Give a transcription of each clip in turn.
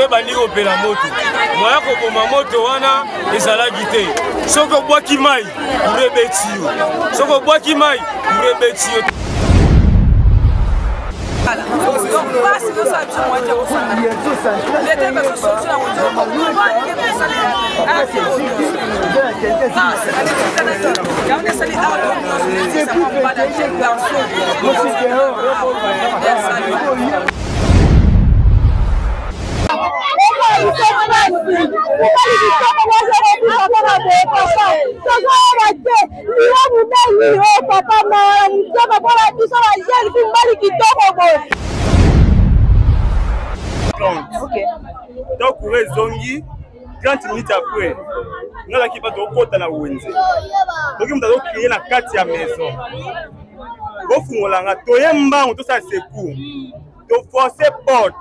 courant bandi opela moto moya koboma moto wana ezalaki te soki obwaki mai courant ebeti yo soki obwaki mai courant ebeti yo. Donc, pour zongi, 30 minutes après, nous avons qui va de côté na wenze. Donc, nous avons créé la 4e maison. Au fond, on a toyemba, on tout ça c'est court. Donc, forcer porte.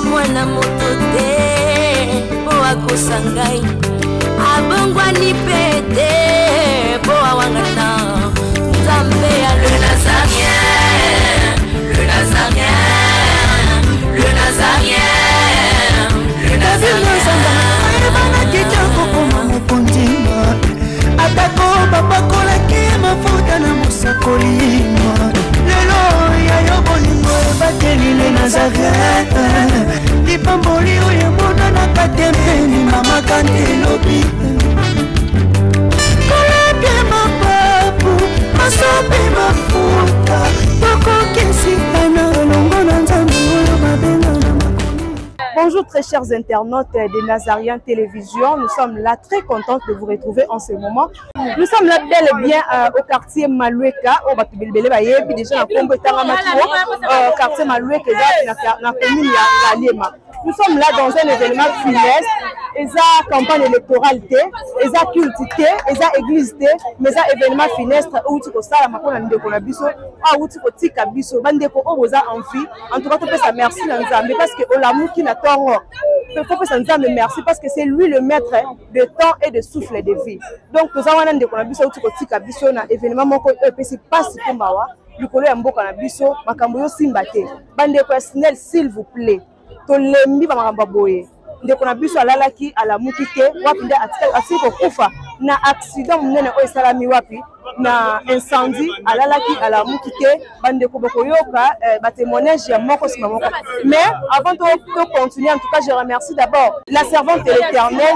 Mwana moto te po akosangai abongwa ni pete po awangana Nzambe ya le Nazarien, le Nazarien, le Nazarien, le Nazarien. Bana kitoko koma mukondima atako babakola ke mafuta na musakolima lelo ya yobolingo bateli le Nazarien. Pamboli oye mona na katembeni mama kandelobi kolapye mapapu masope mafuta tokokesitana longo na nzambe oyo babenga na makomi. Bonjour très chers internautes de Nazarien Télévision, nous sommes là très contents de vous retrouver en ce moment. Nous sommes là bel et bien au quartier Malueka, au Batubilbele Baye, puis déjà dans le quartier Malueka, dans la commune de Galema. Nous sommes là dans un événement funeste, et ça campagne électorale, et ça culte, et ça église, mais ça événement funeste où tu peux ça la makona ndeko na biso, où tu peux tika biso, bandeko oza envie. En tout cas, tu peux ça merci Nzambe parce que olamu qui n'a pas honte. Il faut que ça Nzambe merci parce que c'est lui le maître de temps et de souffle de vie. Donc nous avons ndeko na biso où tu peux tika biso na événement moko EPC passe kombawa, likolo ya mboka na biso, makambo yo simba te. Bandeko ya Snell s'il vous plaît. Tolembi ba makamba boye ndeko na biso alalaki alamuki te wapi nde atiki kokufa na accident munene oyo esalami wapi na incendie alalaki alamuki te bandeko bokoyoka ba témoignage ya moko sima moko. Mais avant de continuer, en tout cas je remercie d'abord la servante de l'Éternel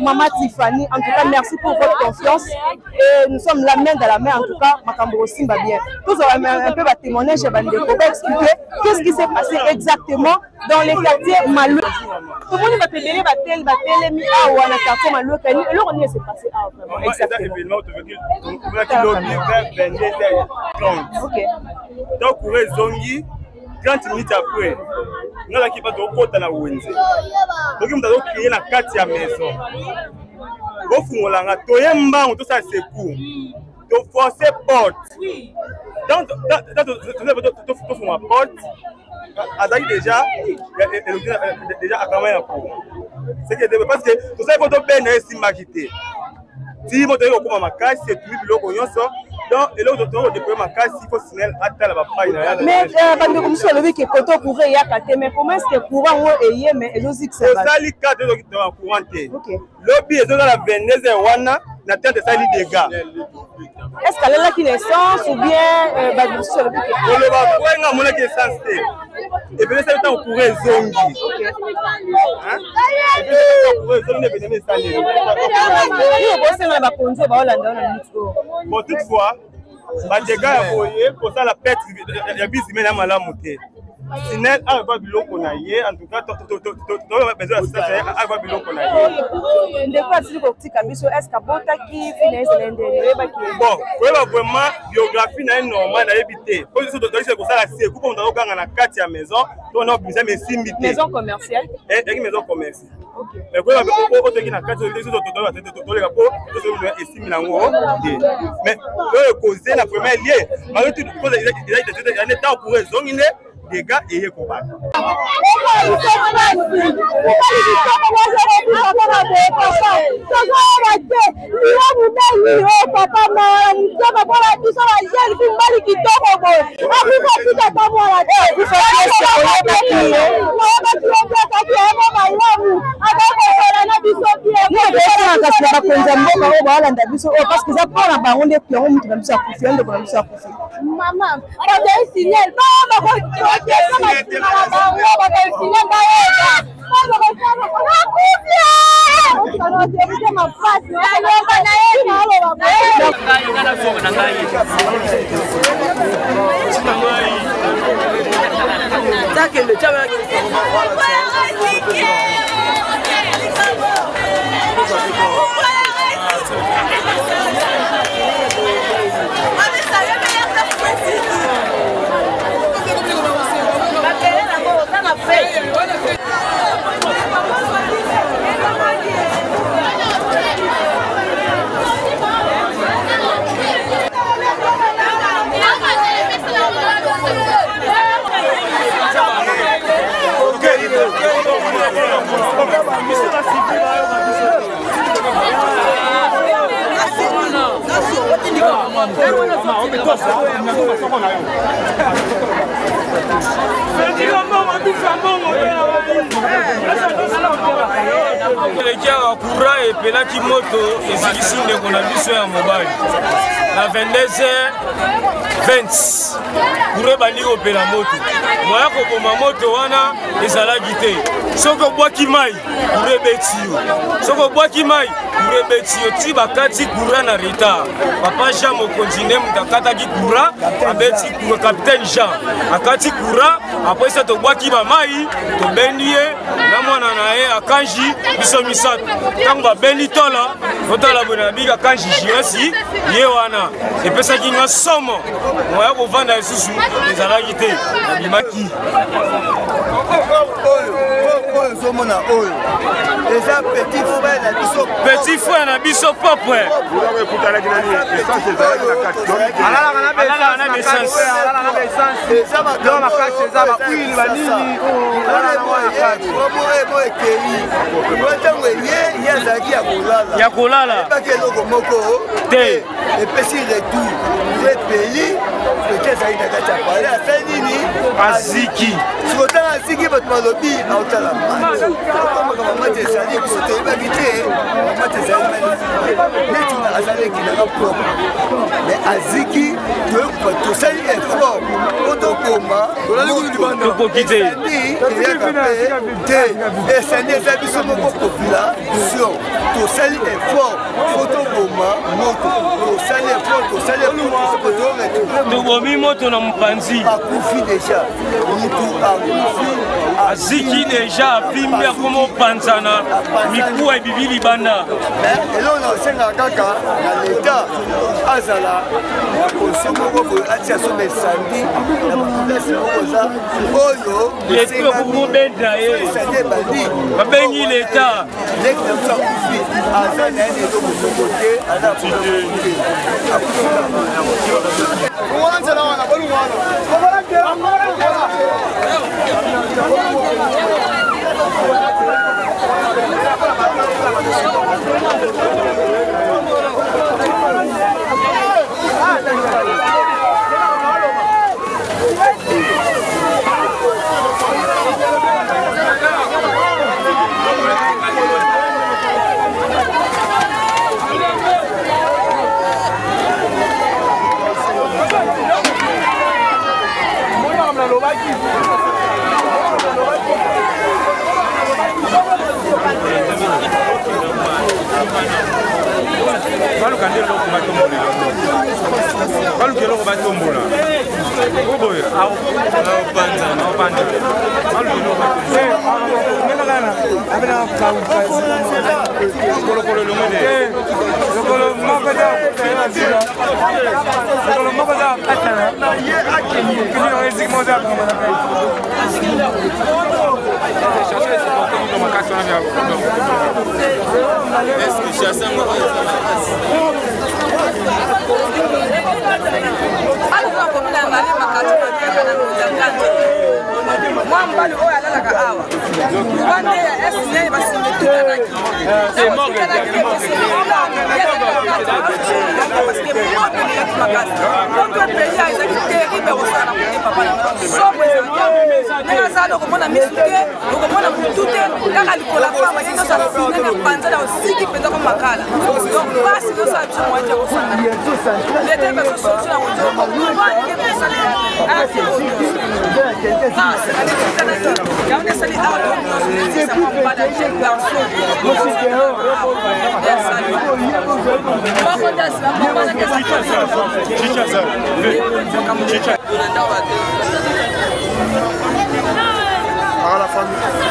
Maman Tiffany. En tout cas merci pour votre confiance et nous sommes la main dans la main. En tout cas makambo simba bien tous un peu ba témoignage ya bandeko pour expliquer qu'est-ce qui s'est passé exactement dans les quartiers Malueka. Tout le monde va te donner batel mi awa na quartier Malueka et alors on y s'est passé vraiment exactement. Okay. Donc pour zongi 30 minutes après, nous avons qui va de côté na wenze. Donc nous avons créé la 4e maison. Au fond on a toyemba on tout ça c'est court. Donc forcer porte. Donc tu fais ma porte. Azali déjà à quand même c'est que parce que tout ça il faut te peine si magité. Si vous avez un macasse, c'est tout le monde. Donc, et l'autre tour de premier macasse, il faut signaler à la paille. Mais quand vous avez le que quand on courait, il y a quatre. Mais comment est-ce que courant est mais et aussi que c'est ça les quatre de courant. Lobby est dans la Venise wana na tête de ça les dégâts. Est-ce qu'elle a là qui naissance ou bien bah vous savez que on le va prendre mon essence. Et puis ça temps pour zongi. Hein? Et puis ça pour zongi ne venez pas aller. Bon, toutefois, les dégâts pour ça la perte, il y a bis mais la malamu. Sinel a biloko na ye en tout cas besoin d'assistance a biloko na ye. Ndeko asili kotika biso est-ce que botaki finesse lendele ba ki. Bon, vraiment biographie na normal na ebité. Ko so docteur ko sala se ko ndako kanga na kati ya maison, to na obisa mais simité. Maison commerciale. Et maison commerciale. OK. Mais ko toki na kati so docteur to le ko so estime na ngo. Mais causer la première lié, malgré tout cause il est temps pour raisonner des gars et combattre. Kura et Pelaki Moto et ici on a vu sur mobile. La 22h20 Kura bali au Pela Moto. Moi ko moto wana ezala gité. Soko boaki mai Kura betio. Soko boaki mai Kura betio ti bakati Kura na retard. Papa Jean mo continue mutakata ki Kura abeti Kura capitaine Jean. Akati Kura après ça to boaki ba mai to bendie na mwana na ye akanji biso misato. Tanga beni tola otala bona biga kanji jiasi ye wana epesa kinga somo moya ko vanda isusu ezala gité na bimaki oyo somona oyo déjà petit frère na biso propre ya kolala eloko moko te epesi retour le pays peut-être ayi na kati ya pale asali nini aziki sikotala aziki bato balobi aotala makomaka mamati ezali biso toyebaki te mamati ezali neti azaleki nanga propre mais aziki toyokupa tosali effort po tokoma tokoki te eyaka mpe te esandi eza biso moko population tosali effort po tokoma moto tosali effort tosali tobomi moto na mopanzi akufi deja mutu akufi aziki deja afimbi akoma opanzana mikuwa ebibi libanda eloko na osengaka kaka na leta azala na position moko boye atia so mesandi na baplase moko eza oyo leta ekokobenda ye esandi ebandi babengi leta leki na biso akufi aza na ye na eloko moko te aza Mwambali oyo alalaka awa wana ya SNA basimitukanaki nazali okomona misu te okomona mutu te kaka likola pamba esi nyonso afine na panzala osiki mpenza ko makala donc pasi nyonso ya biso moyeti ya kosanga lete baso solution yango nzokoaenge pesali yango esali awa tosa mambala je garso à la famille.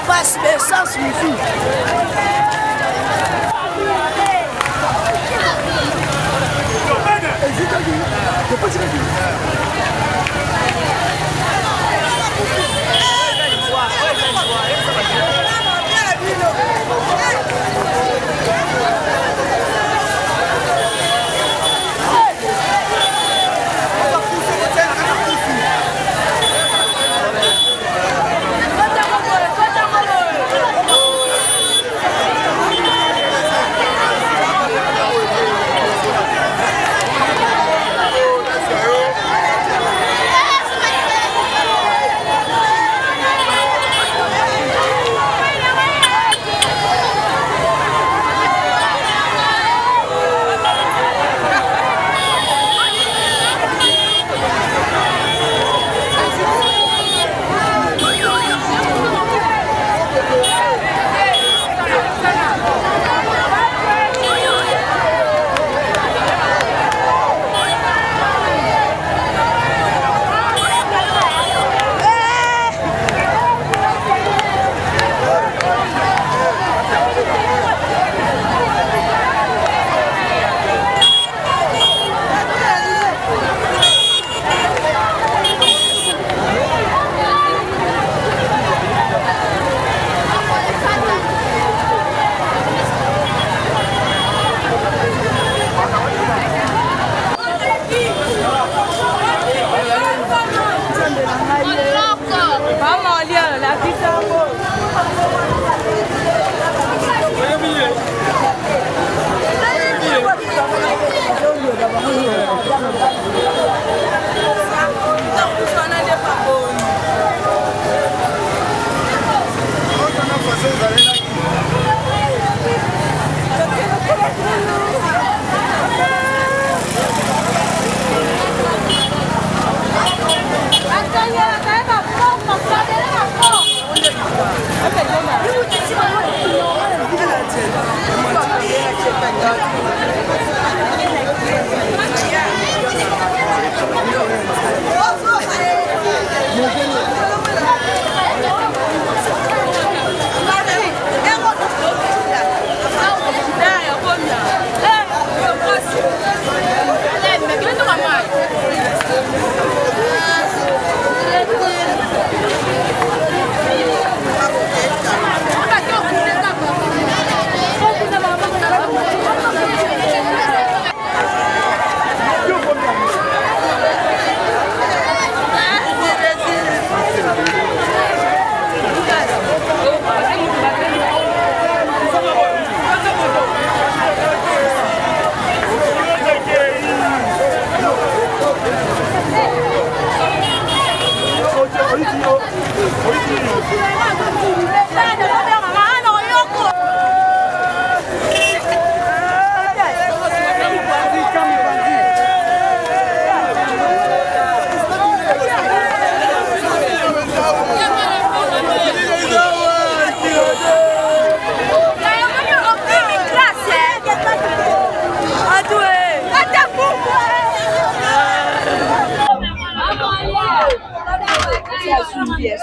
Passe l'essence, suffit. Yes, sir. bien.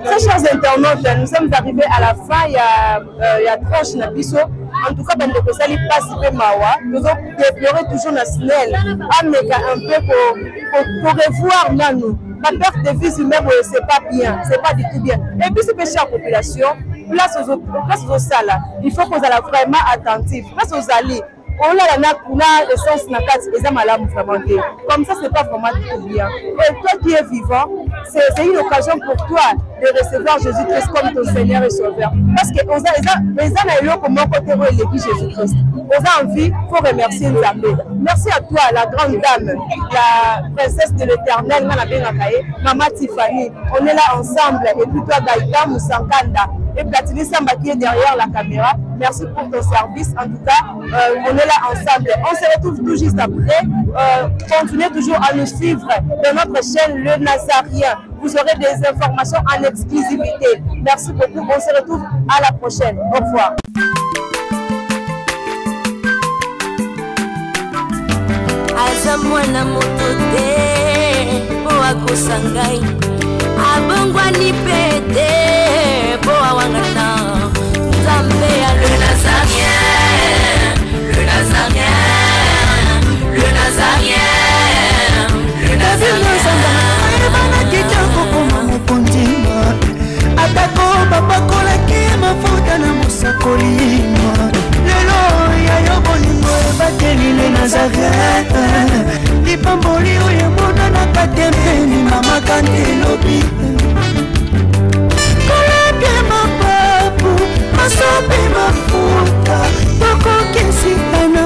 Très chers internautes, nous sommes arrivés à la fin. Il y a tranche Nabiso. En tout cas, Bande Kosali passe peu mawa. Nous avons déploré toujours la SNEL. Ameka un peu pour revoir Nanou. La perte de vie humaine, c'est pas bien, c'est pas du tout bien. Et puis, c'est péché à la population. Place aux salles. Il faut qu'on soit vraiment attentif. Place aux alliés. On a l'essence na carte, les âmes à l'âme vraiment. Comme ça, c'est pas vraiment du tout bien. Et toi qui es vivant, c'est une occasion pour toi de recevoir Jésus-Christ comme ton Seigneur et Sauveur. Parce que les âmes à comment côté l'église Jésus-Christ. On a envie, il faut remercier Nzambe. Merci à toi, la grande dame, la princesse de l'éternel, Maman Tiffany. On est là ensemble. Et puis toi, Gaïta Moussankanda. Et Platini Samba qui est derrière la caméra. Merci pour ton service. En tout cas, on est là ensemble. On se retrouve tout juste après. Continuez toujours à nous suivre dans notre chaîne Le Nazarien. Vous aurez des informations en exclusivité. Merci beaucoup. On se retrouve à la prochaine. Au revoir. Azamwana motote Boako sangai Abongwani pete Boa wangana Nzambe ya le Nazarien Le Nazarien Le Nazarien Le Nazarien Ebana kitako koma mokondima Atako babakola ki mafuta na musakolima Lelo ya yobolingo ebateli le Nazareth Lipamboli oyo mona na katempeni mama kantelobi Kolapye mapapu masope mafuta Toko kesikana